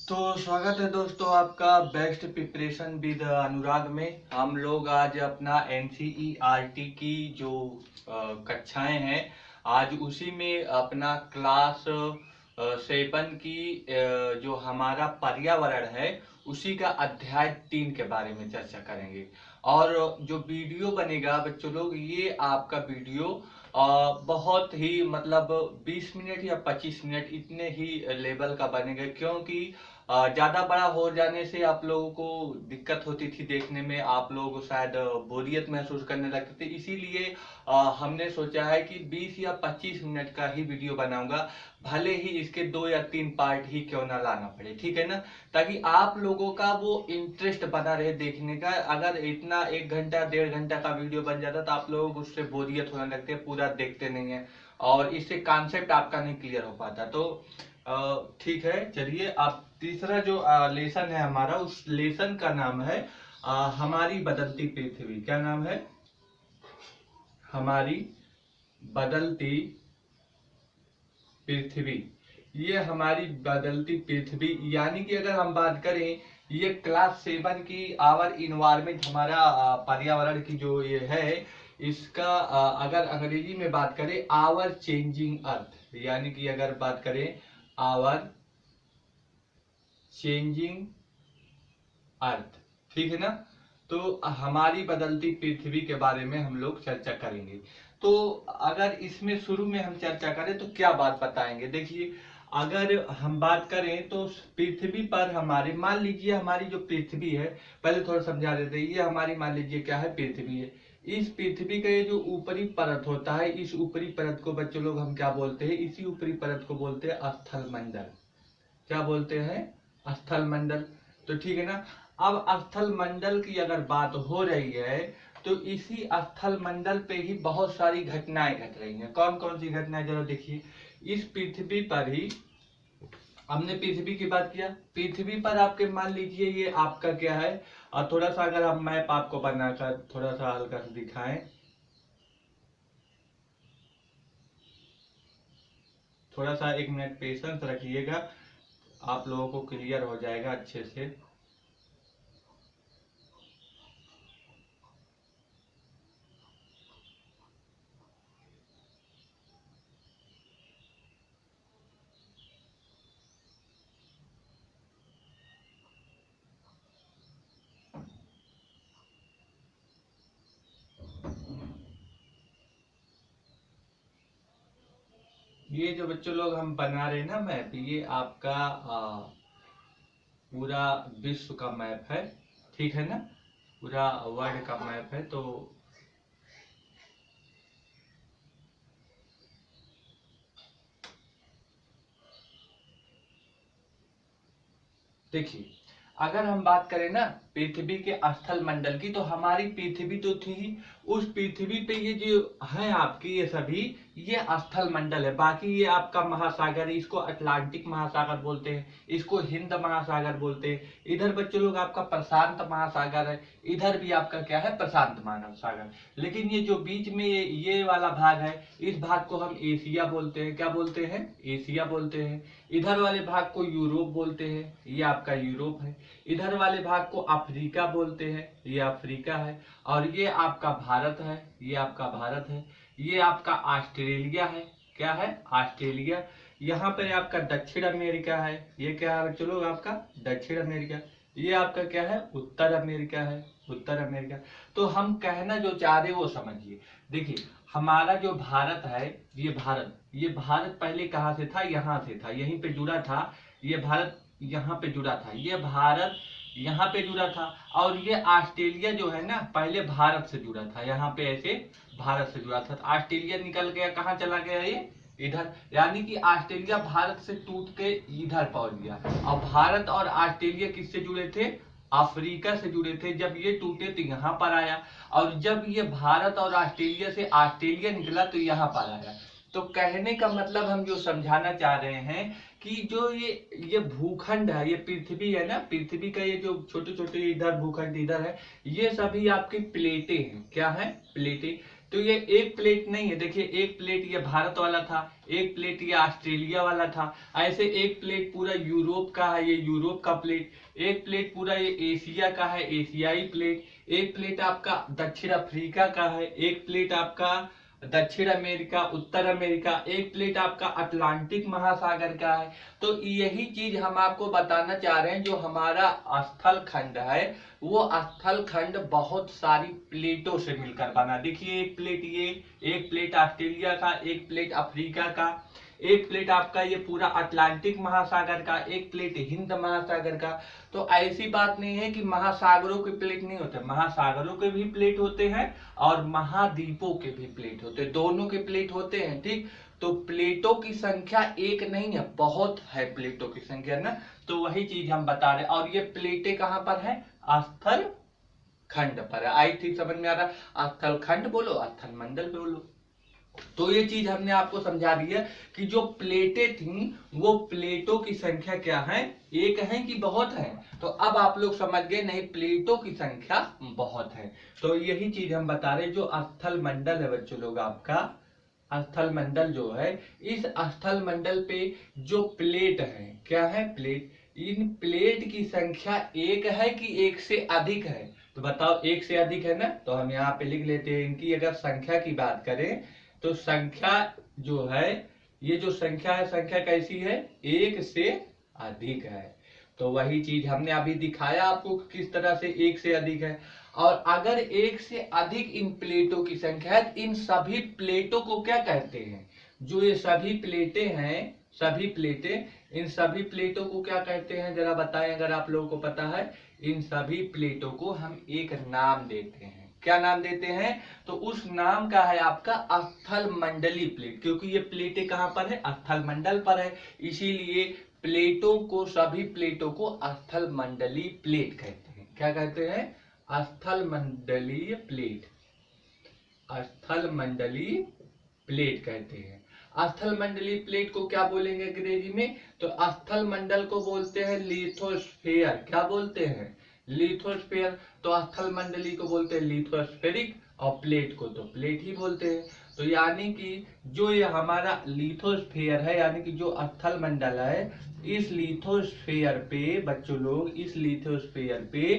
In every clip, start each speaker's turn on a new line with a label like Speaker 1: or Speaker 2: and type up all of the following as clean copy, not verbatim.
Speaker 1: तो स्वागत है दोस्तों आपका बेस्ट प्रिपरेशन विद अनुराग में। हम लोग आज अपना एनसीईआरटी की जो कक्षाएं हैं, आज उसी में अपना क्लास 7 की जो हमारा पर्यावरण है उसी का अध्याय 3 के बारे में चर्चा करेंगे। और जो वीडियो बनेगा बच्चों लोग, ये आपका वीडियो बहुत ही मतलब 20 मिनट या 25 मिनट इतने ही लेवल का बनेगा, क्योंकि ज्यादा बड़ा हो जाने से आप लोगों को दिक्कत होती थी देखने में, आप लोग शायद बोरियत महसूस करने लगते थे। इसीलिए हमने सोचा है कि 20 या 25 मिनट का ही वीडियो बनाऊंगा, भले ही इसके 2 या 3 पार्ट ही क्यों ना लाना पड़े, ठीक है ना, ताकि आप लोगों का वो इंटरेस्ट बना रहे देखने का। अगर इतना 1 घंटा 1.5 घंटा का वीडियो बन जाता तो आप लोग उससे बोरियत होने लगते, पूरा देखते नहीं है और इससे कॉन्सेप्ट आपका नहीं क्लियर हो पाता। तो ठीक है, चलिए। आप तीसरा जो लेसन है हमारा, उस लेसन का नाम है हमारी बदलती पृथ्वी। क्या नाम है? हमारी बदलती पृथ्वी। ये हमारी बदलती पृथ्वी, यानी कि अगर हम बात करें, ये क्लास 7 की आवर इन्वायरमेंट, हमारा पर्यावरण की जो ये है, इसका अगर अंग्रेजी में बात करें आवर चेंजिंग अर्थ, यानी कि अगर बात करें आवर चेंजिंग अर्थ, ठीक है ना। तो हमारी बदलती पृथ्वी के बारे में हम लोग चर्चा करेंगे। तो अगर इसमें शुरू में हम चर्चा करें तो क्या बात बताएंगे, देखिए। अगर हम बात करें तो पृथ्वी पर हमारे, मान लीजिए हमारी जो पृथ्वी है, पहले थोड़ा समझा देते हैं। ये हमारी मान लीजिए क्या है, पृथ्वी है। इस पृथ्वी का ये जो ऊपरी परत होता है, इस ऊपरी परत को बच्चों लोग हम क्या बोलते हैं? इसी ऊपरी परत को बोलते हैं स्थल मंडल। क्या बोलते हैं? स्थल मंडल। तो ठीक है ना। अब स्थल मंडल की अगर बात हो रही है तो इसी स्थल मंडल पे ही बहुत सारी घटनाएं घट रही हैं। कौन कौन सी घटनाएं, जरा देखिए। इस पृथ्वी पर ही हमने पृथ्वी की बात किया। पृथ्वी पर आपके मान लीजिए ये आपका क्या है, और थोड़ा सा अगर हम मैप आपको बनाकर थोड़ा सा हल्का सा दिखाएं, थोड़ा सा 1 मिनट पेशेंस रखिएगा, आप लोगों को क्लियर हो जाएगा अच्छे से। ये जो बच्चों लोग हम बना रहे हैं ना मैप, ये आपका पूरा विश्व का मैप है, ठीक है ना, पूरा वर्ल्ड का मैप है। तो देखिए, अगर हम बात करें ना पृथ्वी के स्थल मंडल की, तो हमारी पृथ्वी तो थी ही, उस पृथ्वी पे ये जो है आपकी ये सभी, ये स्थल मंडल है। बाकी ये आपका महासागर है, इसको अटलांटिक महासागर बोलते हैं, इसको हिंद महासागर बोलते हैं। इधर बच्चों लोग आपका प्रशांत महासागर है, इधर भी आपका क्या है, प्रशांत महासागर। लेकिन ये जो बीच में ये वाला भाग है, इस भाग को हम एशिया बोलते हैं। क्या बोलते हैं? एशिया बोलते हैं। इधर वाले भाग को यूरोप बोलते हैं, ये आपका यूरोप है। इधर वाले भाग को अफ्रीका बोलते हैं, ये अफ्रीका है। और ये आपका भारत है, ये आपका भारत है। ये आपका ऑस्ट्रेलिया है। क्या है? ऑस्ट्रेलिया। यहाँ पर आपका दक्षिण अमेरिका है, ये क्या है चलो आपका दक्षिण अमेरिका। ये आपका क्या है? उत्तर अमेरिका है, उत्तर अमेरिका। तो हम कहना जो चाह रहे वो समझिए। देखिए, हमारा जो भारत है, ये भारत पहले कहाँ से था? यहाँ से था, यहीं पे जुड़ा था। ये भारत यहाँ पे जुड़ा था, ये भारत यहाँ पे जुड़ा था। और ये ऑस्ट्रेलिया जो है ना, पहले भारत से जुड़ा था, यहाँ पे ऐसे भारत से जुड़ा था। तो ऑस्ट्रेलिया निकल गया, कहाँ चला गया? ये इधर। यानी कि ऑस्ट्रेलिया भारत से टूट के इधर पहुंच गया। और भारत और ऑस्ट्रेलिया किससे जुड़े थे? अफ्रीका से जुड़े थे। जब ये टूटे तो यहाँ पर आया, और जब ये भारत और ऑस्ट्रेलिया से ऑस्ट्रेलिया निकला तो यहाँ पर आया। तो कहने का मतलब हम जो समझाना चाह रहे हैं कि जो ये भूखंड है, ये पृथ्वी है ना, पृथ्वी का ये जो छोटे छोटे इधर भूखंड इधर है, ये सभी आपकी प्लेटें हैं। क्या है? प्लेटें। तो ये एक प्लेट नहीं है, देखिए एक प्लेट ये भारत वाला था, एक प्लेट ये ऑस्ट्रेलिया वाला था, ऐसे एक प्लेट पूरा यूरोप का है, ये यूरोप का प्लेट, एक प्लेट पूरा ये एशिया का है, एशियाई प्लेट, एक प्लेट आपका दक्षिण अफ्रीका का है, एक प्लेट आपका दक्षिण अमेरिका, उत्तर अमेरिका, एक प्लेट आपका अटलांटिक महासागर का है। तो यही चीज हम आपको बताना चाह रहे हैं, जो हमारा स्थल खंड है वो स्थल खंड बहुत सारी प्लेटों से मिलकर बना। देखिए एक प्लेट ये, एक प्लेट ऑस्ट्रेलिया का, एक प्लेट अफ्रीका का, एक प्लेट आपका ये पूरा अटलांटिक महासागर का, एक प्लेट हिंद महासागर का। तो ऐसी बात नहीं है कि महासागरों के प्लेट नहीं होते, महासागरों के भी प्लेट होते हैं और महाद्वीपों के भी प्लेट होते हैं, दोनों के प्लेट होते हैं। ठीक, तो प्लेटों की संख्या एक नहीं है, बहुत है प्लेटों की संख्या ना। तो वही चीज हम बता रहे हैं। और ये प्लेटें कहां पर है? स्थल खंड पर है। आई थिंक समझ में आ रहा? स्थल खंड बोलो, स्थल मंडल बोलो। तो ये चीज हमने आपको समझा दी है कि जो प्लेटें थी वो प्लेटों की संख्या क्या है, एक है कि बहुत है। तो अब आप लोग समझ गए, नहीं प्लेटों की संख्या बहुत है। तो यही चीज हम बता रहे, जो स्थल मंडल है बच्चों लोग, आपका स्थल मंडल जो है, इस स्थल मंडल पे जो प्लेट है, क्या है? प्लेट। इन प्लेट की संख्या एक है कि एक से अधिक है? तो बताओ, एक से अधिक है ना, तो हम यहाँ पे लिख लेते हैं। इनकी अगर संख्या की बात करें तो संख्या जो है, ये जो संख्या है, संख्या कैसी है? एक से अधिक है। तो वही चीज हमने अभी दिखाया आपको किस तरह से एक से अधिक है। और अगर एक से अधिक इन प्लेटों की संख्या है, इन सभी प्लेटों को क्या कहते हैं? जो ये सभी प्लेटें हैं, सभी प्लेटें, इन सभी प्लेटों को क्या कहते हैं जरा बताएं, अगर आप लोगों को पता है। इन सभी प्लेटों को हम एक नाम देते हैं। क्या नाम देते हैं? तो उस नाम का है आपका स्थल मंडलीय प्लेट, क्योंकि ये प्लेटें कहां पर है? स्थल मंडल पर है, इसीलिए प्लेटों को, सभी प्लेटों को स्थल मंडलीय प्लेट कहते हैं। क्या कहते हैं? स्थल मंडलीय प्लेट, स्थल मंडलीय प्लेट कहते हैं। स्थल मंडलीय प्लेट को क्या बोलेंगे अंग्रेजी में? तो स्थल मंडल को बोलते हैं लिथोस्फेयर। क्या बोलते हैं? लिथोस्फेयर। तो स्थल मंडली को बोलते हैं लिथोस्फेरिक, और प्लेट को तो प्लेट ही बोलते हैं। तो यानी कि जो ये हमारा लिथोस्फेयर है, यानी कि जो स्थल मंडल है, इस लिथोस्फेयर पे बच्चों लोग, इस लिथोस्फेयर पे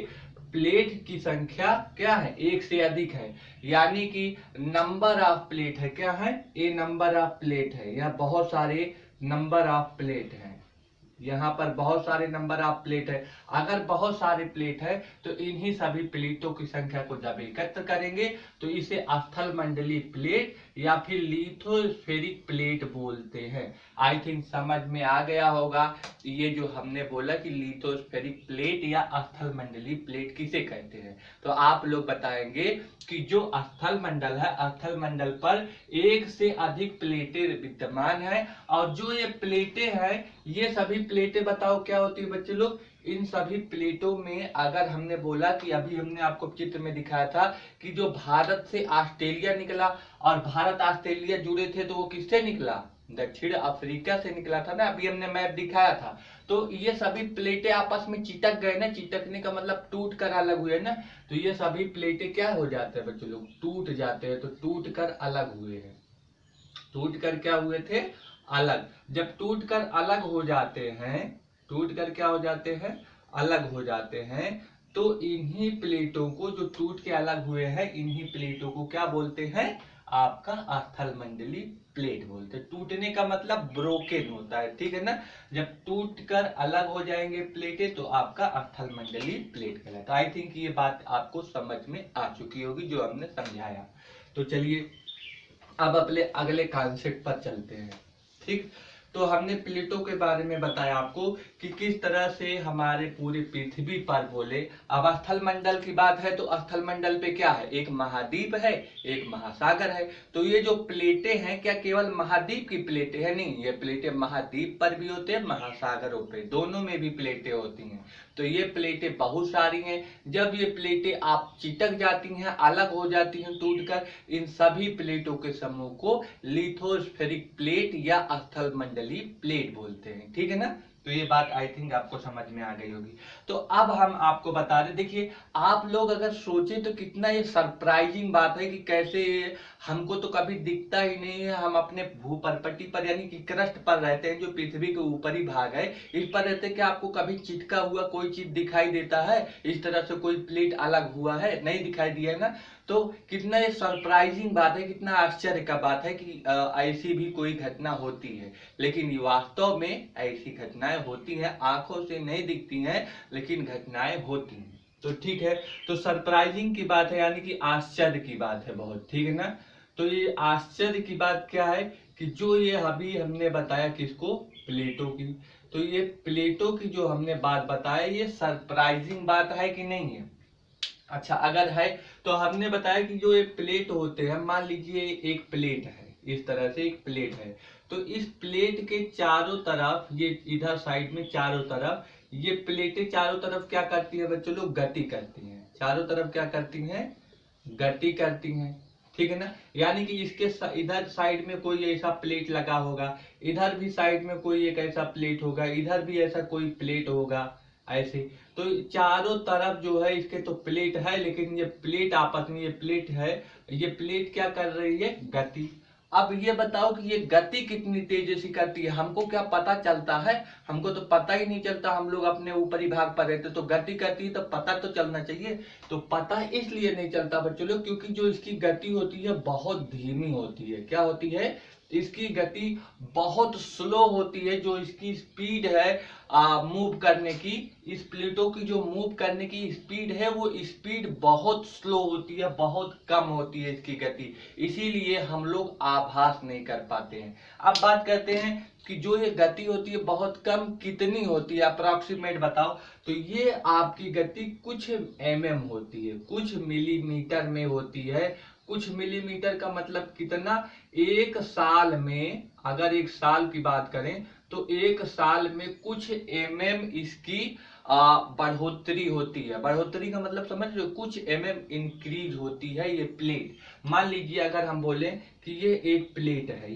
Speaker 1: प्लेट की संख्या क्या है? एक से अधिक है। यानी कि नंबर ऑफ प्लेट है, क्या है? ए नंबर ऑफ प्लेट है, या बहुत सारे नंबर ऑफ प्लेट हैं। यहाँ पर बहुत सारे नंबर ऑफ प्लेट है। अगर बहुत सारे प्लेट है तो इन्हीं सभी प्लेटों की संख्या को जब एकत्र करेंगे तो इसे स्थल मंडलीय प्लेट या फिर लिथोस्फेरिक प्लेट बोलते हैं। आई थिंक समझ में आ गया होगा ये जो हमने बोला कि लिथोस्फेरिक प्लेट या स्थल मंडलीय प्लेट किसे कहते हैं। तो आप लोग बताएंगे कि जो स्थल मंडल है, स्थल मंडल पर एक से अधिक प्लेटें विद्यमान है, और जो ये प्लेटें हैं, ये सभी प्लेटें बताओ क्या होती है बच्चे लोग? इन सभी प्लेटों में, अगर हमने बोला कि अभी हमने आपको चित्र में दिखाया था कि जो भारत से ऑस्ट्रेलिया निकला, और भारत ऑस्ट्रेलिया जुड़े थे, तो वो किससे निकला? दक्षिण अफ्रीका से निकला था ना, अभी हमने मैप दिखाया था। तो ये सभी प्लेटें आपस में चिटक गए ना, चिटकने का मतलब टूट कर अलग हुए ना। तो ये सभी प्लेटें क्या हो जाते हैं बच्चों लोग? टूट जाते हैं। तो टूट कर अलग हुए हैं। टूट कर क्या हुए थे? अलग। जब टूट कर अलग हो जाते हैं, टूट कर क्या हो जाते हैं? अलग हो जाते हैं। तो इन्हीं प्लेटों को, जो टूट के अलग हुए हैं, इन्हीं प्लेटों को क्या बोलते हैं? आपका स्थल मंडलीय प्लेट बोलते हैं। टूटने का मतलब ब्रोकन होता है, ठीक है ना। जब टूट कर अलग हो जाएंगे प्लेटें तो आपका स्थल मंडलीय प्लेट कहलाता है। आई थिंक ये बात आपको समझ में आ चुकी होगी जो हमने समझाया। तो चलिए अब अपने अगले कॉन्सेप्ट पर चलते हैं। ठीक, तो हमने प्लेटों के बारे में बताया आपको कि किस तरह से हमारे पूरे पृथ्वी पर बोले। अब स्थल मंडल की बात है तो स्थल मंडल पे क्या है? एक महाद्वीप है, एक महासागर है। तो ये जो प्लेटें हैं, क्या केवल महाद्वीप की प्लेटें हैं? नहीं, ये प्लेटें महाद्वीप पर भी होते हैं, महासागरों पे, दोनों में भी प्लेटें होती हैं। तो ये प्लेटें बहुत सारी हैं। जब ये प्लेटें आप चिटक जाती हैं, अलग हो जाती हैं टूटकर, इन सभी प्लेटों के समूह को लिथोस्फेरिक प्लेट या स्थल मंडलीय प्लेट बोलते हैं। ठीक है ना। तो ये बात आई थिंक आपको समझ में आ गई होगी। तो अब हम आपको बता रहे, देखिए आप लोग अगर सोचे तो कितना ये सरप्राइजिंग बात है कि कैसे हमको तो कभी दिखता ही नहीं है, हम अपने भूपर्पटी पर यानी कि क्रस्ट पर रहते हैं जो पृथ्वी के ऊपरी भाग है, इस पर रहते हैं कि आपको कभी चिटका हुआ कोई चीज दिखाई देता है, इस तरह से कोई प्लेट अलग हुआ है, नहीं दिखाई दिया है ना। तो कितना ये सरप्राइजिंग बात है, कितना आश्चर्य का बात है कि ऐसी भी कोई घटना होती है। लेकिन वास्तव में ऐसी घटनाएं होती हैं, आंखों से नहीं दिखती हैं लेकिन घटनाएं होती हैं। तो ठीक है, तो सरप्राइजिंग की बात है यानी कि आश्चर्य की बात है बहुत, ठीक है ना। तो ये आश्चर्य की बात क्या है कि जो ये अभी हमने बताया किसको, प्लेटो की, तो ये प्लेटो की जो हमने बात बताया ये सरप्राइजिंग बात है कि नहीं है। अच्छा अगर है तो हमने बताया कि जो ये प्लेट होते हैं, मान लीजिए एक प्लेट है, इस तरह से एक प्लेट है, तो इस प्लेट के चारों तरफ, ये इधर साइड में चारों तरफ ये प्लेटें चारों तरफ क्या करती है बच्चों लोग, गति करती हैं, चारों तरफ क्या करती हैं, गति करती हैं, ठीक है ना। यानी कि इसके इधर साइड में कोई ऐसा प्लेट लगा होगा, इधर भी साइड में कोई एक ऐसा प्लेट होगा, इधर भी ऐसा कोई प्लेट होगा, ऐसे। तो चारों तरफ जो है इसके तो प्लेट है, लेकिन ये प्लेट आपस में, ये प्लेट है, ये प्लेट क्या कर रही है, गति। अब ये बताओ कि ये गति कितनी तेजी से करती है, हमको क्या पता चलता है, हमको तो पता ही नहीं चलता, हम लोग अपने ऊपरी भाग पर रहते, तो गति करती है तो पता तो चलना चाहिए। तो पता इसलिए नहीं चलता बच्चों लोग क्योंकि जो इसकी गति होती है बहुत धीमी होती है। क्या होती है, इसकी गति बहुत स्लो होती है। जो इसकी स्पीड है मूव करने की, इस प्लेटों की जो मूव करने की स्पीड है वो स्पीड बहुत स्लो होती है, बहुत कम होती है इसकी गति, इसीलिए हम लोग आभास नहीं कर पाते हैं। अब बात करते हैं कि जो ये गति होती है बहुत कम, कितनी होती है अप्रोक्सीमेट बताओ। तो ये आपकी गति कुछ mm होती है, कुछ मिलीमीटर में होती है। कुछ मिलीमीटर का मतलब कितना, एक साल में, अगर एक साल की बात करें तो एक साल में कुछ इसकी बढ़ोतरी होती है। बढ़ोतरी का मतलब समझ लो, कुछ इंक्रीज होती है ये प्लेट। मान लीजिए अगर हम बोले कि ये एक प्लेट है,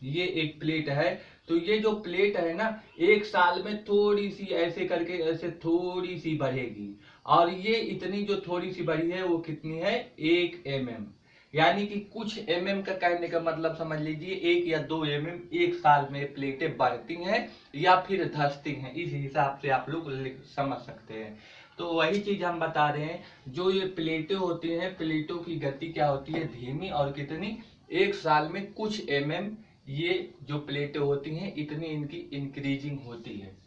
Speaker 1: ये एक प्लेट है, तो ये जो प्लेट है ना एक साल में थोड़ी सी ऐसे करके ऐसे थोड़ी सी बढ़ेगी, और ये इतनी जो थोड़ी सी बढ़ी है वो कितनी है, 1 mm। यानी कि कुछ का कहने का मतलब समझ लीजिए 1 या 2 एक साल में प्लेटें बढ़ती हैं या फिर धंसती हैं, इस हिसाब से आप लोग समझ सकते हैं। तो वही चीज हम बता रहे हैं, जो ये प्लेटें होती हैं, प्लेटों की गति क्या होती है, धीमी, और कितनी, एक साल में कुछ ये जो प्लेटें होती हैं इतनी इनकी इंक्रीजिंग होती है।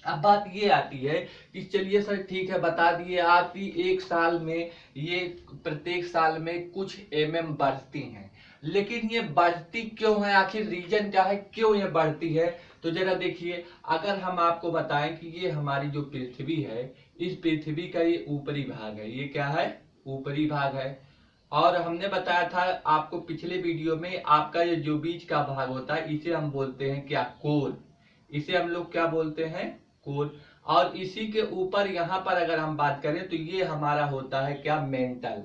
Speaker 1: अब बात ये आती है कि चलिए सर ठीक है बता दिए आप कि एक साल में ये प्रत्येक साल में कुछ बढ़ती हैं, लेकिन ये बढ़ती क्यों है, आखिर रीजन क्या है, क्यों ये बढ़ती है। तो जरा देखिए, अगर हम आपको बताएं कि ये हमारी जो पृथ्वी है, इस पृथ्वी का ये ऊपरी भाग है, ये क्या है, ऊपरी भाग है। और हमने बताया था आपको पिछले वीडियो में, आपका ये जो बीच का भाग होता है इसे हम बोलते हैं क्या, कोर। इसे हम लोग क्या बोलते हैं, कोर। और इसी के ऊपर यहाँ पर अगर हम बात करें तो ये हमारा होता है क्या, मेंटल।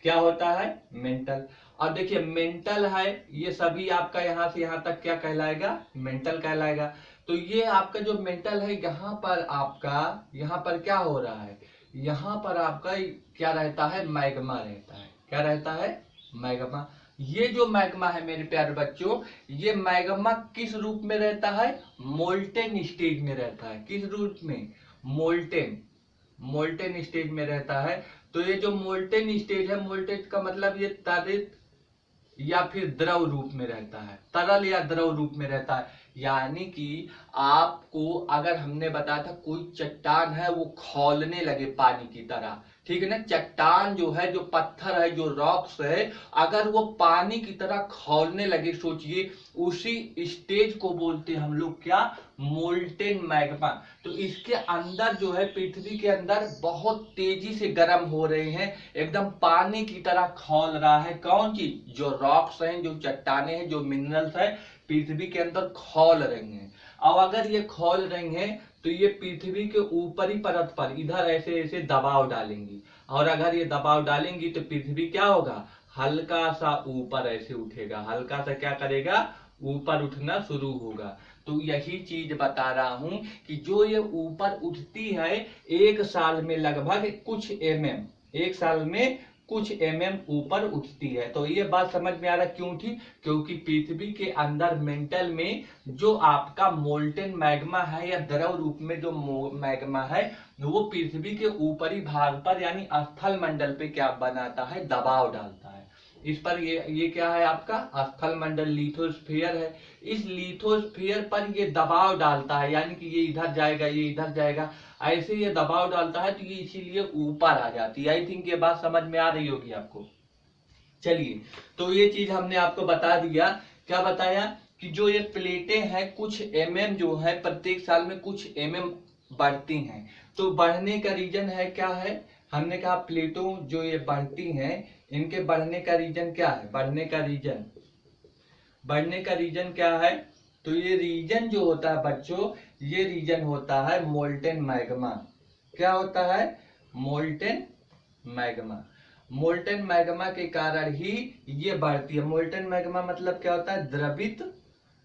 Speaker 1: क्या होता है, मेंटल। और देखिए मेंटल है, ये सभी आपका यहाँ से यहाँ तक क्या कहलाएगा, मेंटल कहलाएगा। तो ये आपका जो मेंटल है, यहाँ पर आपका, यहाँ पर क्या हो रहा है, यहाँ पर आपका क्या रहता है, मैग्मा रहता है। क्या रहता है, मैग्मा। ये जो मैग्मा है मेरे प्यारे बच्चों, ये मैग्मा किस रूप में रहता है, मोल्टेन स्टेज में रहता है। किस रूप में, मोल्टेन, मोल्टेन स्टेज में रहता है। तो ये जो मोल्टेन स्टेज है, मोल्टेन का मतलब ये तरल या फिर द्रव रूप में रहता है, तरल या द्रव रूप में रहता है। यानी कि आपको अगर हमने बताया था कोई चट्टान है वो खौलने लगे पानी की तरह, ठीक है ना, चट्टान जो है, जो पत्थर है, जो रॉक्स है, अगर वो पानी की तरह खौलने लगे, सोचिए उसी स्टेज को बोलते हैं हम लोग क्या, मोल्टेन मैग्मा। तो इसके अंदर जो है, पृथ्वी के अंदर बहुत तेजी से गर्म हो रहे हैं, एकदम पानी की तरह खौल रहा है। कौन चीज, जो रॉक्स हैं, जो चट्टाने हैं, जो मिनरल्स है, पृथ्वी के अंदर खौल रही हैं। और अगर ये खौल रही हैं तो ये पृथ्वी के ऊपरी परत पर इधर ऐसे ऐसे दबाव डालेंगी, और अगर ये दबाव डालेंगी तो पृथ्वी क्या होगा, हल्का सा ऊपर ऐसे उठेगा, हल्का सा क्या करेगा, ऊपर उठना शुरू होगा। तो यही चीज बता रहा हूं कि जो ये ऊपर उठती है एक साल में लगभग कुछ एक साल में कुछ ऊपर उठती है। तो ये बात समझ में आ रहा क्यों थी? क्योंकि पृथ्वी के अंदर मेंटल में जो आपका मोल्टेन मैग्मा है या द्रव रूप में जो मैग्मा है वो पृथ्वी के ऊपरी भाग पर यानी स्थल मंडल पे क्या बनाता है? दबाव डालता है। इस पर ये क्या है? आपका स्थल मंडल लिथोस्फीयर है। इस लिथोस्फीयर पर ये दबाव डालता है, यानी कि ये इधर जाएगा, ये इधर जाएगा, ऐसे ये दबाव डालता है तो ये इसीलिए ऊपर आ जाती है। आई थिंक ये बात समझ में आ रही होगी आपको। चलिए, तो ये चीज हमने आपको बता दिया। क्या बताया? कि जो ये प्लेटें हैं कुछ जो है प्रत्येक साल में कुछ बढ़ती हैं। तो बढ़ने का रीजन है क्या है? हमने कहा प्लेटों जो ये बढ़ती हैं इनके बढ़ने का रीजन क्या है? बढ़ने का रीजन क्या है? तो ये रीजन जो होता है बच्चों, ये रीजन होता है मोल्टेन मैग्मा। क्या होता है? Molten magma. मोल्टेन मैग्मा के कारण ही ये बढ़ती है। मोल्टेन मैग्मा मतलब क्या होता है? द्रवित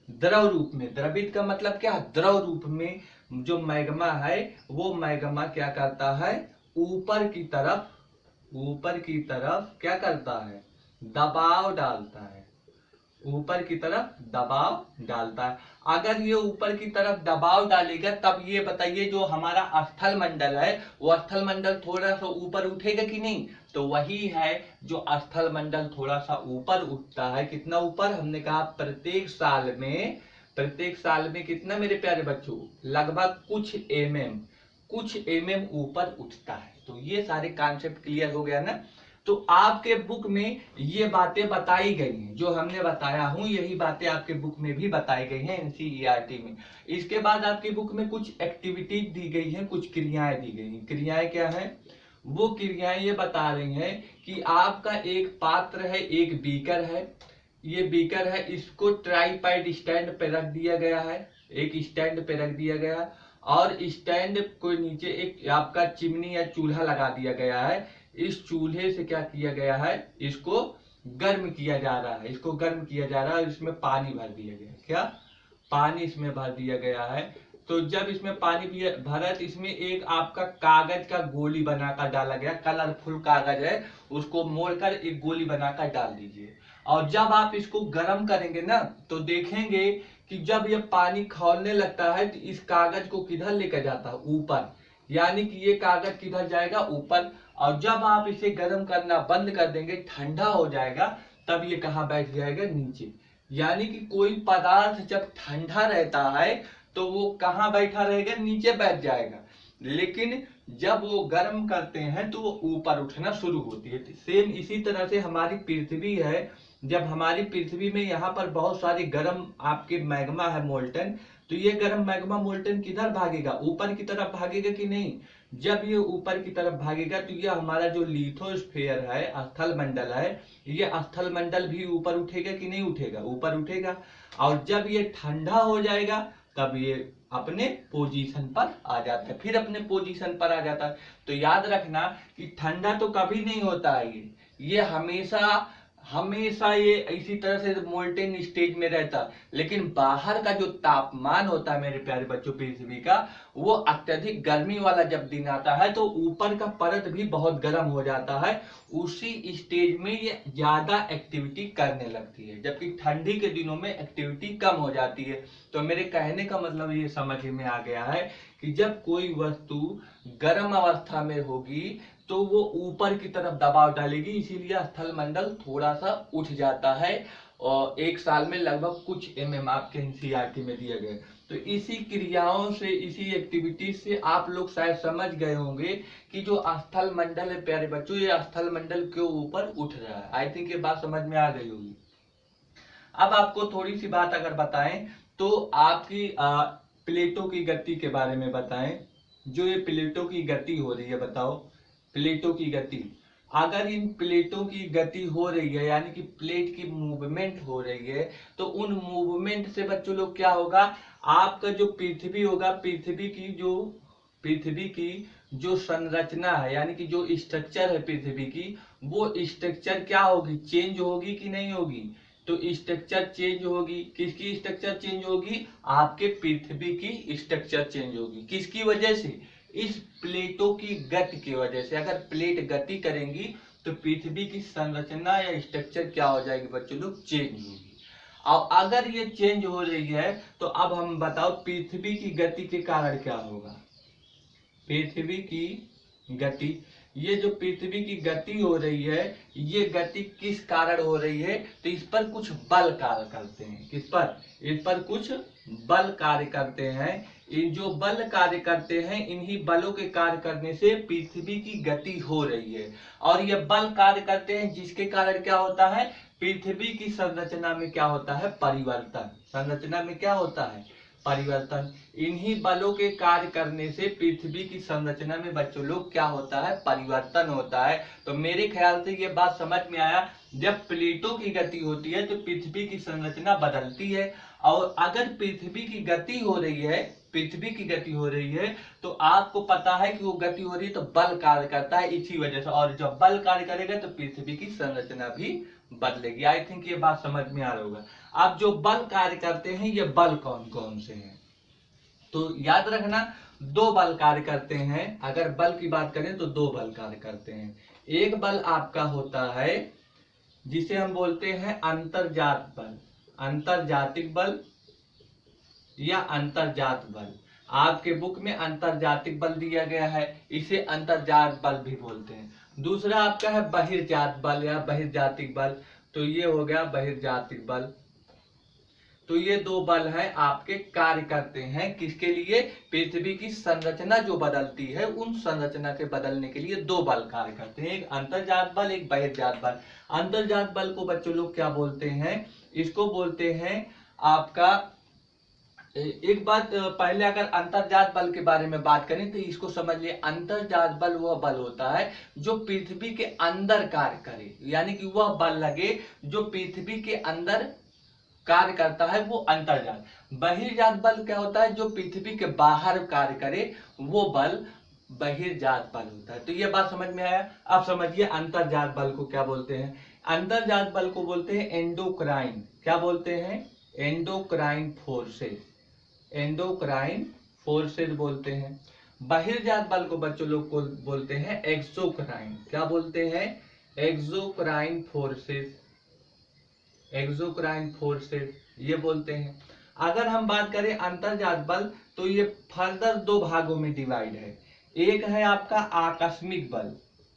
Speaker 1: द्रव रूप में। द्रवित का मतलब क्या? द्रव रूप में जो मैग्मा है वो मैग्मा क्या करता है? ऊपर की तरफ क्या करता है? दबाव डालता है। ऊपर की तरफ दबाव डालता है। अगर ये ऊपर की तरफ दबाव डालेगा तब ये बताइए जो हमारा स्थल मंडल है वो स्थल मंडल थोड़ा सा ऊपर उठेगा कि नहीं? तो वही है जो स्थल मंडल थोड़ा सा ऊपर उठता है। कितना ऊपर? हमने कहा प्रत्येक साल में कितना मेरे प्यारे बच्चों? लगभग कुछ ऊपर उठता है। तो ये सारे कॉन्सेप्ट क्लियर हो गया ना? तो आपके बुक में ये बातें बताई गई हैं, जो हमने बताया हूं यही बातें आपके बुक में भी बताई गई हैं एनसीईआरटी में। इसके बाद आपकी बुक में कुछ एक्टिविटीज दी गई हैं, कुछ क्रियाएं दी गई हैं। क्रियाएं क्या है? वो क्रियाएं ये बता रही हैं कि आपका एक पात्र है, एक बीकर है। ये बीकर है, इसको ट्राईपॉड स्टैंड पे रख दिया गया है, एक स्टैंड पे रख दिया गया और स्टैंड को नीचे एक आपका चिमनी या चूल्हा लगा दिया गया है। इस चूल्हे से क्या किया गया है? इसको गर्म किया जा रहा है। और इसमें पानी भर दिया गया है। क्या? पानी इसमें भर दिया गया है। तो जब इसमें पानी भरा तो इसमें एक आपका कागज का गोली बनाकर डाला गया, कलरफुल कागज है, उसको मोड़कर एक गोली बनाकर डाल दीजिए। और जब आप इसको गर्म करेंगे ना तो देखेंगे कि जब ये पानी खौलने लगता है तो इस कागज को किधर लेकर जाता है? ऊपर। यानी कि ये कागज किधर जाएगा? ऊपर। और जब आप इसे गर्म करना बंद कर देंगे, ठंडा हो जाएगा, तब ये कहाँ बैठ जाएगा? नीचे। यानी कि कोई पदार्थ जब ठंडा रहता है तो वो कहाँ बैठा रहेगा? नीचे बैठ जाएगा। लेकिन जब वो गर्म करते हैं तो वो ऊपर उठना शुरू होती है। सेम इसी तरह से हमारी पृथ्वी है। जब हमारी पृथ्वी में यहाँ पर बहुत सारे गर्म आपके मैग्मा है मोल्टन, तो ये गर्म मैग्मा मोल्टन किधर भागेगा? ऊपर की तरफ भागेगा कि नहीं? जब ये ऊपर की तरफ भागेगा तो ये हमारा जो लिथोस्फीयर है, स्थल मंडल है, ये स्थल मंडल भी ऊपर उठेगा कि नहीं उठेगा? ऊपर उठेगा। और जब ये ठंडा हो जाएगा तब ये अपने पोजीशन पर आ जाता है, फिर अपने पोजीशन पर आ जाता है। तो याद रखना कि ठंडा तो कभी नहीं होता है, ये हमेशा ये इसी तरह से मोल्टेन स्टेज में रहता। लेकिन बाहर का जो तापमान होता है मेरे प्यारे बच्चों पृथ्वी का, वो अत्यधिक गर्मी वाला जब दिन आता है तो ऊपर का परत भी बहुत गर्म हो जाता है। उसी स्टेज में ये ज्यादा एक्टिविटी करने लगती है, जबकि ठंडी के दिनों में एक्टिविटी कम हो जाती है। तो मेरे कहने का मतलब ये समझ में आ गया है कि जब कोई वस्तु गर्म अवस्था में होगी तो वो ऊपर की तरफ दबाव डालेगी, इसीलिए स्थल मंडल थोड़ा सा उठ जाता है। और एक साल में लगभग कुछ आपके एनसीईआरटी में दिए गए। तो इसी क्रियाओं से, इसी एक्टिविटी से आप लोग शायद समझ गए होंगे कि जो स्थल मंडल है प्यारे बच्चों, ये स्थल मंडल क्यों ऊपर उठ रहा है। आई थिंक ये बात समझ में आ गई होगी। अब आपको थोड़ी सी बात अगर बताएं तो आपकी प्लेटों की गति के बारे में बताएं। जो ये प्लेटों की गति हो रही है, बताओ प्लेटों की गति। अगर इन प्लेटों की गति हो रही है यानी कि प्लेट की मूवमेंट हो रही है, तो उन मूवमेंट से बच्चों लोग क्या होगा? आपका जो पृथ्वी होगा, पृथ्वी की जो संरचना है यानी कि जो स्ट्रक्चर है पृथ्वी की, वो स्ट्रक्चर क्या होगी? चेंज होगी कि नहीं होगी? तो स्ट्रक्चर चेंज होगी। किसकी स्ट्रक्चर चेंज होगी? आपके पृथ्वी की स्ट्रक्चर चेंज होगी। किसकी वजह से? इस प्लेटों की गति की वजह से। अगर प्लेट गति करेंगी तो पृथ्वी की संरचना या स्ट्रक्चर क्या हो जाएगी बच्चों लोग? चेंज होगी। और अगर ये चेंज हो रही है तो अब हम बताओ पृथ्वी की गति के कारण क्या होगा? पृथ्वी की गति, ये जो पृथ्वी की गति हो रही है, ये गति किस कारण हो रही है? तो इस पर कुछ बल कार्य करते हैं। किस पर? इस पर कुछ बल कार्य करते हैं। इन जो बल कार्य करते हैं, इन्हीं बलों के कार्य करने से पृथ्वी की गति हो रही है। और ये बल कार्य करते हैं जिसके कारण क्या होता है? पृथ्वी की संरचना में क्या होता है? परिवर्तन। संरचना में क्या होता है? परिवर्तन। इन्हीं बलों के कार्य करने से पृथ्वी की संरचना में बच्चों लोग क्या होता है? परिवर्तन होता है। तो मेरे ख्याल से ये बात समझ में आया, जब प्लेटों की गति होती है तो पृथ्वी की संरचना बदलती है। और अगर पृथ्वी की गति हो रही है, पृथ्वी की गति हो रही है, तो आपको पता है कि वो गति हो रही है तो बल कार्य करता है इसी वजह से। और जब बल कार्य करेगा तो पृथ्वी की संरचना भी बदलेगी। आई थिंक ये बात समझ में आ रहा होगा। अब जो बल कार्य करते हैं, ये बल कौन कौन से हैं? तो याद रखना, दो बल कार्य करते हैं। अगर बल की बात करें तो दो बल कार्य करते हैं। एक बल आपका होता है जिसे हम बोलते हैं अंतर्जात बल, अंतर्जातिक बल या अंतर्जात बल। आपके बुक में अंतर्जातिक बल दिया गया है, इसे अंतर्जात बल भी बोलते हैं। दूसरा आपका है बहिर्जात बल या बहिर्जातिक बल। तो ये हो गया बहिर्जातिक बल। तो ये दो बल हैं, आपके कार्य करते हैं किसके लिए? पृथ्वी की संरचना जो बदलती है, उन संरचना के बदलने के लिए दो बल कार्य करते हैं, एक अंतर्जात बल, एक बहिर्जात बल। अंतर्जात बल को बच्चों लोग क्या बोलते हैं? इसको बोलते हैं आपका, एक बात पहले अगर अंतर्जात बल के बारे में बात करें तो इसको समझ लिए। अंतर्जात बल वह बल होता है जो पृथ्वी के अंदर कार्य करे, यानी कि वह बल लगे जो पृथ्वी के अंदर कार्य करता है, वो अंतर्जात। बहिर्जात बल क्या होता है? जो पृथ्वी के बाहर कार्य करे, वो बल बहिर्जात बल होता है। तो ये बात समझ में आया। अब समझिए अंतर्जात बल को क्या बोलते हैं। अंतर्जात बल को बोलते हैं एंडोक्राइन। क्या बोलते हैं? एंडोक्राइन फोर्सेस, एंडोक्राइन फोर्सेस बोलते हैं। बहिर्जात बल को बच्चों लोग को बोलते हैं एक्सोक्राइन। क्या बोलते हैं? एक्सोक्राइन फोर्सेस, एक्सोक्राइन फोर्सेस ये बोलते हैं। अगर हम बात करें अंतर्जात बल, तो ये फर्दर दो भागों में डिवाइड है। एक है आपका आकस्मिक बल।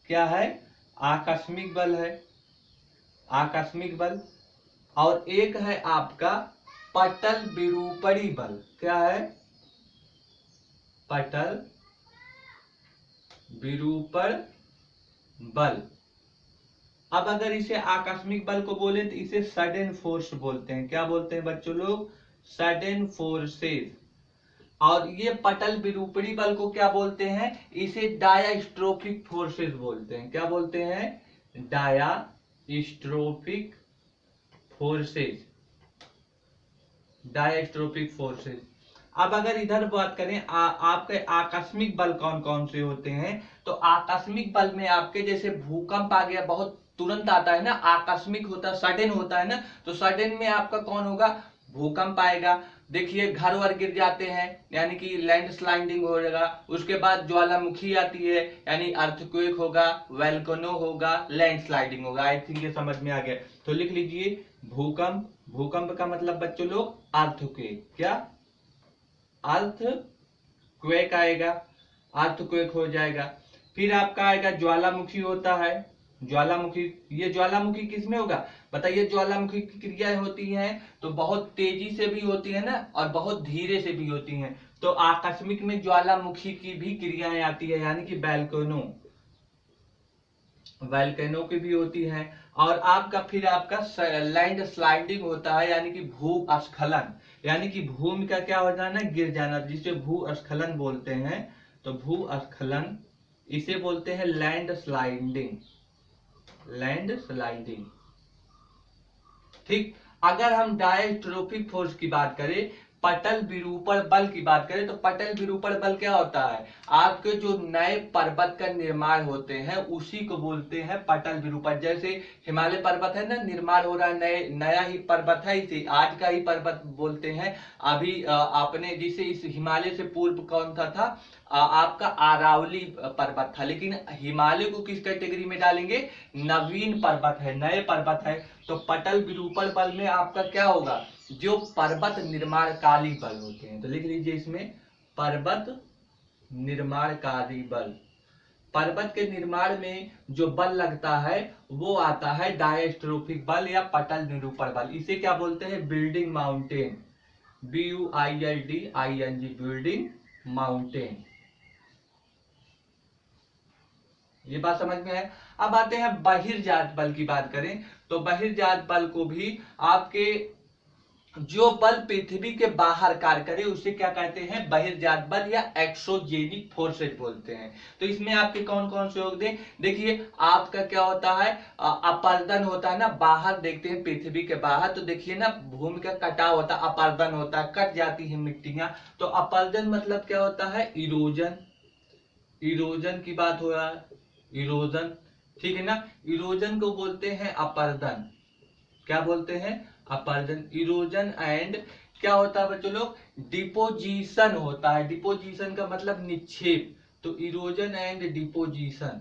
Speaker 1: क्या है? आकस्मिक बल है, आकस्मिक बल। और एक है आपका पटल विरूपणी बल। क्या है? पटल विरूपण बल। अब अगर इसे आकस्मिक बल को बोले तो इसे सडन फोर्स बोलते हैं। क्या बोलते हैं बच्चों लोग? Sudden forces. और ये पटल विरूपणी बल को क्या बोलते हैं? इसे डायास्ट्रोफिक फोर्सेस बोलते हैं। क्या बोलते हैं? डायास्ट्रोफिक फोर्सेस, डायास्ट्रोफिक फोर्सेस। अब अगर इधर बात करें आपके आकस्मिक बल कौन कौन से होते हैं, तो आकस्मिक बल में आपके जैसे भूकंप आ गया, बहुत तुरंत आता है ना, आकस्मिक होता है, सडन होता है ना। तो सडन में आपका कौन होगा? भूकंप आएगा। देखिए घर वर गिर जाते हैं, यानी कि लैंड स्लाइडिंग हो जाएगा। उसके बाद ज्वालामुखी आती है, यानी अर्थक्वेक होगा, वोल्केनो होगा, लैंड स्लाइडिंग होगा। आई थिंक ये समझ में आ गया। तो लिख लीजिए भूकंप। भूकंप का मतलब बच्चों लोग अर्थक्वेक। क्या? अर्थक्वेक आएगा, अर्थक्वेक हो जाएगा। फिर आपका आएगा ज्वालामुखी होता है, ज्वालामुखी। ये ज्वालामुखी किसमें होगा? बताइए। ज्वालामुखी की क्रियाएं होती हैं तो बहुत तेजी से भी होती है ना, और बहुत धीरे से भी होती हैं। तो आकस्मिक में ज्वालामुखी की भी क्रियाएं आती है, यानी कि वोल्केनो, वोल्केनो की भी होती है। और आपका फिर आपका लैंड स्लाइडिंग होता है, यानी कि भूस्खलन, यानी कि भूमि का क्या हो जाना? गिर जाना, जिसे भूस्खलन बोलते हैं। तो भूस्खलन, इसे बोलते हैं लैंड स्लाइडिंग, लैंड स्लाइडिंग। ठीक। अगर हम डायस्ट्रोफिक फोर्स की बात करें पटल विरूपण बल की बात करें तो पटल विरूपण बल क्या होता है, आपके जो नए पर्वत का निर्माण होते हैं उसी को बोलते हैं पटल विरूपण। जैसे हिमालय पर्वत है ना, निर्माण हो रहा है, नया ही पर्वत है, इसे आज का ही पर्वत बोलते हैं। अभी आपने जिसे इस हिमालय से पूर्व कौन था आपका अरावली पर्वत था, लेकिन हिमालय को किस कैटेगरी में डालेंगे, नवीन पर्वत है, नए पर्वत है। तो पटल विरूपण बल में आपका क्या होगा, जो पर्वत निर्माणकारी बल होते हैं, तो लिख लीजिए इसमें पर्वत निर्माणकारी बल। पर्वत के निर्माण में जो बल लगता है वो आता है डायस्ट्रोफिक बल या पटल निरूपण बल। इसे क्या बोलते हैं, building mountain, BUILDING, building mountain. ये बात समझ में है। अब आते हैं बहिर्जात बल की बात करें तो बहिर्जात बल को भी आपके जो बल पृथ्वी के बाहर कार्य करे उसे क्या कहते हैं, बहिर्जात बल या एक्सोजेनिक फोर्सेज बोलते हैं। तो इसमें आपके कौन कौन से योग दें, देखिए आपका क्या होता है, अपर्दन होता है ना, बाहर देखते हैं पृथ्वी के बाहर तो देखिए ना भूमि का कटाव होता है, अपर्दन होता है, कट जाती है मिट्टियां। तो अपर्दन मतलब क्या होता है, इरोजन, इरोजन की बात हो रहा है, इरोजन, ठीक है ना। इरोजन को बोलते हैं अपर्दन, क्या बोलते हैं, अपर्दन। इरोजन एंड क्या होता है बच्चों लोग, डिपोजिशन होता है, डिपोजिशन का मतलब निक्षेप। तो erosion and deposition,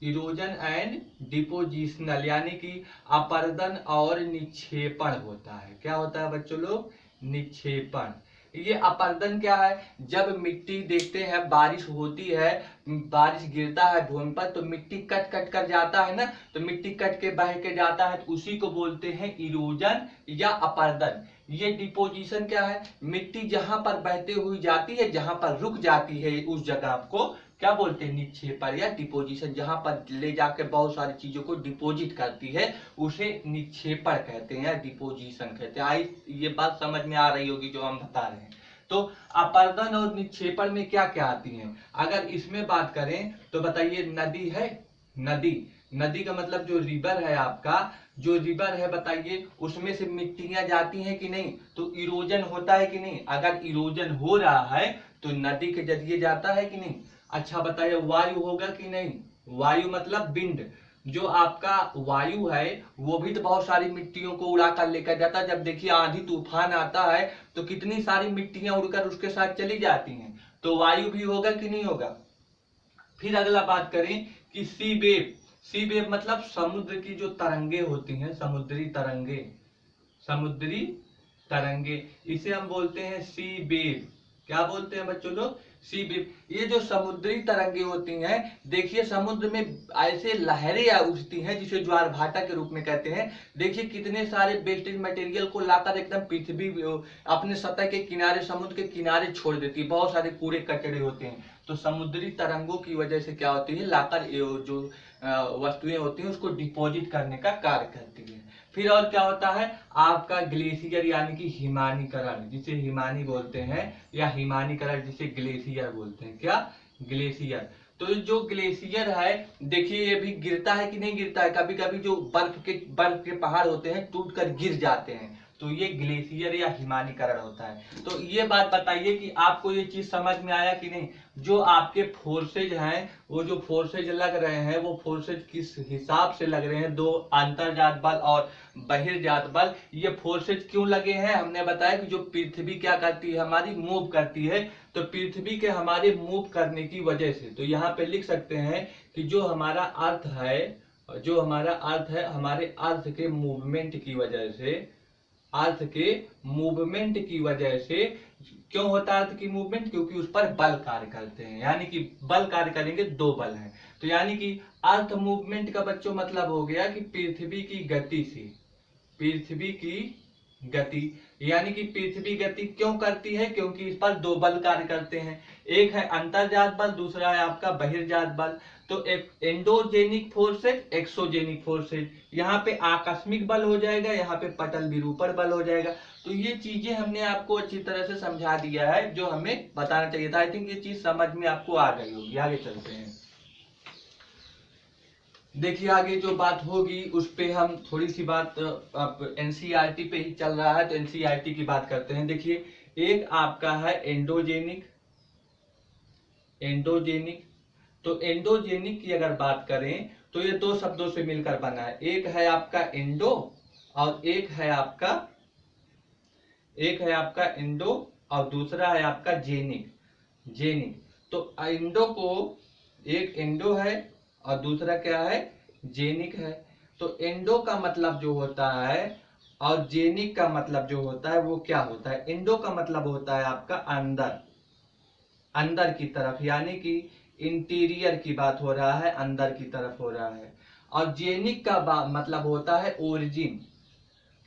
Speaker 1: erosion and depositional यानी कि अपर्दन और निक्षेपण होता है। क्या होता है बच्चों लोग, निक्षेपण। ये अपर्दन क्या है, जब मिट्टी देखते हैं बारिश होती है, बारिश गिरता है भूमि पर तो मिट्टी कट कट कर जाता है ना, तो मिट्टी कट के बह के जाता है तो उसी को बोलते हैं इरोजन या अपर्दन। ये डिपोजिशन क्या है, मिट्टी जहां पर बहते हुई जाती है, जहां पर रुक जाती है उस जगह को क्या बोलते हैं, निक्षेपण या डिपोजिशन। जहां पर ले जाके बहुत सारी चीजों को डिपोजिट करती है उसे निक्षेपण कहते हैं या डिपोजिशन कहते हैं। आई ये बात समझ में आ रही होगी जो हम बता रहे हैं। तो अपर्दन और निक्षेपण में क्या क्या आती हैं, अगर इसमें बात करें तो बताइए, नदी है, नदी, नदी का मतलब जो रिवर है आपका, जो रिवर है बताइए उसमें से मिट्टियां जाती हैं कि नहीं, तो इरोजन होता है कि नहीं, अगर इरोजन हो रहा है तो नदी के जरिए जाता है कि नहीं। अच्छा बताइए, वायु होगा कि नहीं, वायु मतलब विंड, जो आपका वायु है वो भी तो बहुत सारी मिट्टियों को उड़ा कर लेकर जाता है। जब देखिए आंधी तूफान आता है तो कितनी सारी मिट्टियां उड़कर उसके साथ चली जाती हैं, तो वायु भी होगा कि नहीं होगा। फिर अगला बात करें कि सी वेव, सी वेव मतलब समुद्र की जो तरंगे होती हैं, समुद्री तरंगे, समुद्री तरंगे, इसे हम बोलते हैं सी वेव। क्या बोलते हैं बच्चों लोग, सी वेव। ये जो समुद्री तरंगे होती हैं, देखिए समुद्र में ऐसे लहरें उठती हैं जिसे ज्वार भाटा के रूप में कहते हैं। देखिए कितने सारे वेस्टेज मटेरियल को लाकर एकदम पृथ्वी अपने सतह के किनारे, समुद्र के किनारे छोड़ देती है, बहुत सारे कूड़े कचड़े होते हैं। तो समुद्री तरंगों की वजह से क्या होती है, लाकर जो वस्तुएं होती हैं उसको डिपॉजिट करने का कार्य करती है। फिर और क्या होता है आपका ग्लेशियर यानी कि हिमानीकरण, जिसे हिमानी बोलते हैं, या हिमानीकरण जिसे ग्लेशियर बोलते हैं। क्या, ग्लेशियर। तो जो ग्लेशियर है देखिए ये भी गिरता है कि नहीं गिरता है, कभी कभी जो बर्फ के पहाड़ होते हैं टूट कर गिर जाते हैं, तो ये ग्लेशियर या हिमानीकरण होता है। तो ये बात बताइए कि आपको ये चीज समझ में आया कि नहीं, जो आपके फोर्सेज हैं वो जो फोर्सेज लग रहे हैं वो फोर्सेज किस हिसाब से लग रहे हैं, दो अंतर्जात बल और बहिर्जात बल। ये फोर्सेज क्यों लगे हैं, हमने बताया कि जो पृथ्वी क्या करती है हमारी, मूव करती है, तो पृथ्वी के हमारे मूव करने की वजह से, तो यहाँ पे लिख सकते हैं कि जो हमारा अर्थ है, जो हमारा अर्थ है, हमारे अर्थ के मूवमेंट की वजह से, अर्थ के मूवमेंट की वजह से, क्यों होता है अर्थ की मूवमेंट, क्योंकि उस पर बल कार्य करते हैं, यानी कि बल कार्य करेंगे, दो बल हैं। तो यानी कि अर्थ मूवमेंट का बच्चों मतलब हो गया कि पृथ्वी की गति से, पृथ्वी की गति, यानी कि पृथ्वी गति क्यों करती है, क्योंकि इस पर दो बल कार्य करते हैं, एक है अंतर्जात बल, दूसरा है आपका बहिर्जात बल। तो एंडोजेनिक फोर्सेज, एक्सोजेनिक फोर्सेज, यहाँ पे आकस्मिक बल हो जाएगा, यहाँ पे पटल विरूपण बल हो जाएगा। तो ये चीजें हमने आपको अच्छी तरह से समझा दिया है जो हमें बताना चाहिए था। आई थिंक ये चीज समझ में आपको आ गई होगी। आगे चलते हैं। देखिए आगे जो बात होगी उस पे हम थोड़ी सी बात, अब एनसीईआरटी पे ही चल रहा है तो एनसीईआरटी की बात करते हैं। देखिए एक आपका है एंडोजेनिक, एंडोजेनिक। तो एंडोजेनिक की अगर बात करें तो ये दो शब्दों से मिलकर बना है, एक है आपका एंडो और एक है आपका एंडो और दूसरा है आपका जेनिक, जेनिक। तो एंडो को, एक एंडो है और दूसरा क्या है, जेनिक है। तो एंडो का मतलब जो होता है और जेनिक का मतलब जो होता है वो क्या होता है, एंडो का मतलब होता है आपका अंदर, अंदर की तरफ, यानी कि इंटीरियर की बात हो रहा है, अंदर की तरफ हो रहा है। और जेनिक का मतलब होता है ओरिजिन,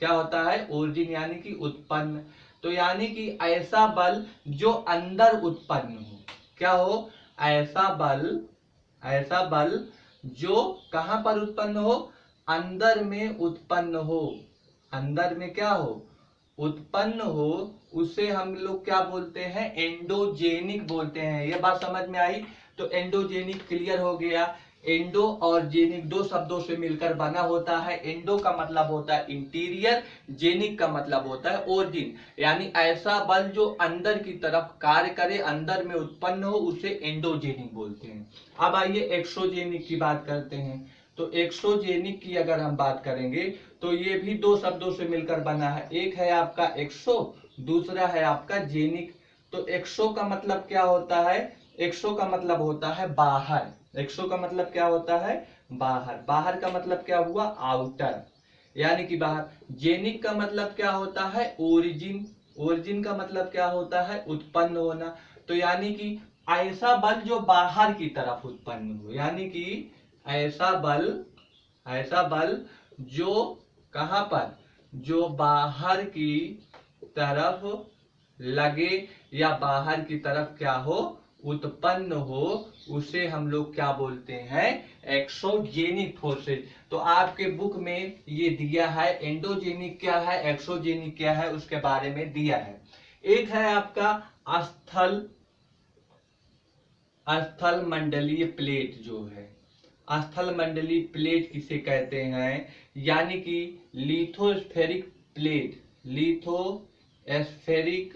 Speaker 1: क्या होता है, ओरिजिन यानी कि उत्पन्न। तो यानी कि ऐसा बल जो अंदर उत्पन्न हो, क्या हो, ऐसा बल, ऐसा बल जो कहां पर उत्पन्न हो, अंदर में उत्पन्न हो, अंदर में क्या हो, उत्पन्न हो, उसे हम लोग क्या बोलते हैं, एंडोजेनिक बोलते हैं। ये बात समझ में आई। तो एंडोजेनिक क्लियर हो गया। एंडो और जेनिक दो शब्दों से मिलकर बना होता है। एंडो का मतलब होता है इंटीरियर, जेनिक का मतलब होता है ओरिजिन, यानी ऐसा बल जो अंदर की तरफ कार्य करे, अंदर में उत्पन्न हो, उसे एंडोजेनिक बोलते हैं। अब आइए एक्सोजेनिक की बात करते हैं। तो एक्सोजेनिक की अगर हम बात करेंगे तो ये भी दो शब्दों से मिलकर बना है, एक है आपका एक्सो, दूसरा है आपका जेनिक। तो एक्सो का मतलब क्या होता है, एक्सो का मतलब होता है बाहर, एक्सो का मतलब क्या होता है, बाहर, बाहर का मतलब क्या हुआ, आउटर, यानी कि बाहर। जेनिक का मतलब क्या होता है, ओरिजिन, ओरिजिन का मतलब क्या होता है, उत्पन्न होना। तो यानी कि ऐसा बल जो बाहर की तरफ उत्पन्न हो, यानी कि ऐसा बल, ऐसा बल जो कहां पर, जो बाहर की तरफ लगे या बाहर की तरफ क्या हो, उत्पन्न हो, उसे हम लोग क्या बोलते हैं, एक्सोजेनिक फोर्सेज। तो आपके बुक में ये दिया है, एंडोजेनिक क्या है, एक्सोजेनिक क्या है, उसके बारे में दिया है। एक है आपका स्थल, स्थल मंडलीय प्लेट जो है, स्थल मंडलीय प्लेट किसे कहते हैं, यानी कि लिथोस्फेरिक प्लेट, लिथोस्फेरिक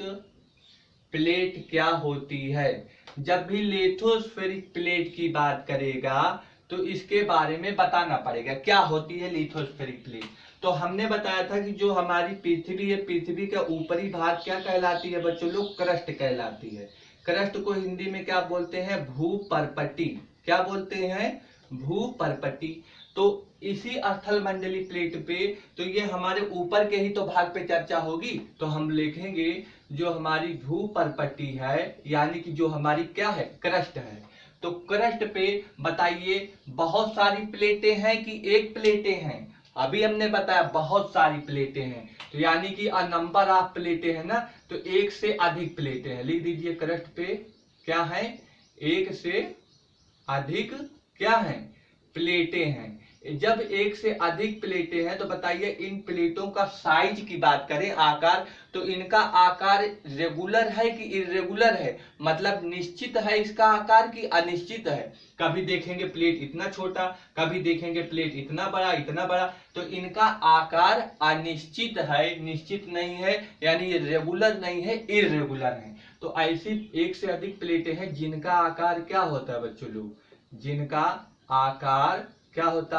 Speaker 1: प्लेट क्या होती है। जब भी लिथोस्फेरिक प्लेट की बात करेगा तो इसके बारे में बताना पड़ेगा क्या होती है लिथोस्फेरिक प्लेट। तो हमने बताया था कि जो हमारी पृथ्वी है, पृथ्वी का ऊपरी भाग क्या कहलाती है बच्चों लोग, क्रस्ट कहलाती है। क्रस्ट को हिंदी में क्या बोलते हैं, भूपर्पटी, क्या बोलते हैं, भूपर्पटी। तो इसी स्थल मंडली प्लेट पे, तो ये हमारे ऊपर के ही तो भाग पे चर्चा होगी, तो हम लिखेंगे जो हमारी भूपर्पटी है, यानी कि जो हमारी क्या है, क्रस्ट है। तो क्रस्ट पे बताइए बहुत सारी प्लेटें हैं कि एक प्लेटें हैं, अभी हमने बताया बहुत सारी प्लेटें हैं, तो यानी कि अ नंबर ऑफ प्लेटें हैं ना, तो एक से अधिक प्लेटें हैं। लिख दीजिए क्रस्ट पे क्या है, एक से अधिक क्या है, प्लेटें हैं। जब एक से अधिक प्लेटें हैं तो बताइए इन प्लेटों का साइज की बात करें, आकार, तो इनका आकार रेगुलर है कि इरेगुलर है, मतलब निश्चित है इसका आकार कि अनिश्चित है। कभी देखेंगे प्लेट इतना छोटा, कभी देखेंगे प्लेट इतना बड़ा, इतना बड़ा, तो इनका आकार अनिश्चित है, निश्चित नहीं है, यानी रेगुलर नहीं है, इरेगुलर है। तो ऐसी एक से अधिक प्लेटें हैं जिनका आकार क्या होता है बच्चों लोग, जिनका आकार क्या होता है,